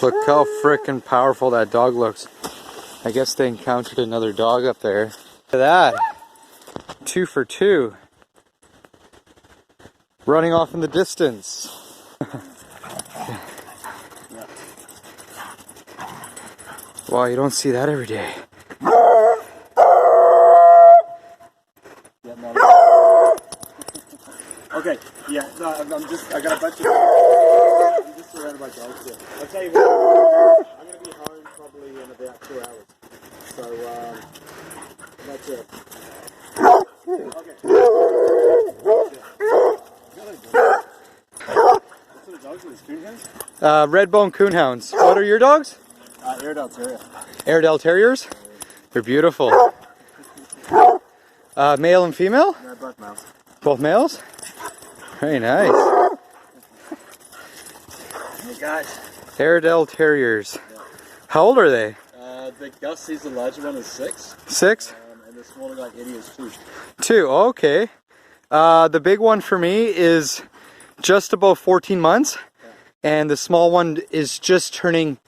Look how frickin' powerful that dog looks. I guess they encountered another dog up there. Look at that. 2 for 2. Running off in the distance. Wow, you don't see that every day. Okay, yeah, no, I got a bunch of... I'm just surrounded by dogs here. I'll tell you what, I'm going to be home probably in about 2 hours. So, that's it. Okay. What sort of dogs are these, Coonhounds? Redbone Coonhounds. What are your dogs? Airedale terrier. Airedale terriers? They're beautiful. Male and female? No, both males. Both males? Very nice. Hey guys. Airedale terriers. Yeah. How old are they? The Gus, he's the larger one, is 6. 6? And the smaller guy, Eddie, is 2. 2, okay. The big one for me is just about 14 months. Yeah. And the small one is just turning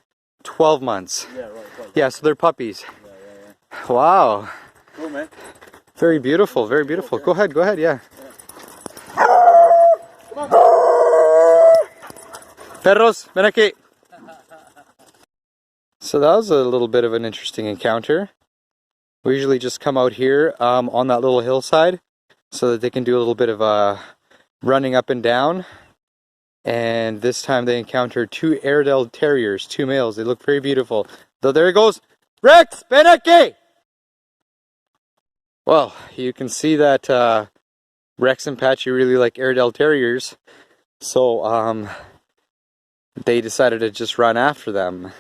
12 months. Yeah, right. Yeah, so they're puppies. Yeah. Wow. Cool, man. Very beautiful, very beautiful. Go ahead, yeah. Perros, ven aquí. So that was a little bit of an interesting encounter. We usually just come out here on that little hillside so that they can do a little bit of running up and down. And this time they encountered 2 Airedale terriers, 2 males. They look very beautiful. Though there he goes. Rex, ven aquí! Well, you can see that Rex and Patchy really like Airedale terriers. So they decided to just run after them.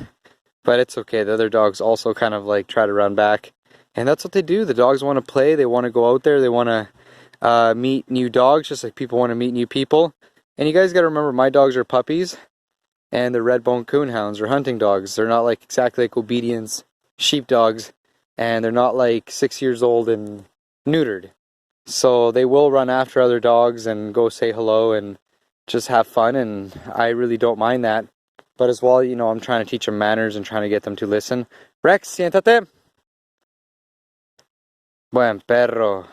But it's okay. The other dogs also kind of like try to run back. And that's what they do. The dogs want to play. They want to go out there. They want to meet new dogs, just like people want to meet new people. And you guys got to remember, my dogs are puppies. And the Redbone Coonhounds are hunting dogs. They're not like exactly like obedience sheepdogs. And they're not like 6 years old and neutered. So they will run after other dogs and go say hello and just have fun. And I really don't mind that. But as well, you know, I'm trying to teach them manners and trying to get them to listen. Rex, siéntate. Buen perro.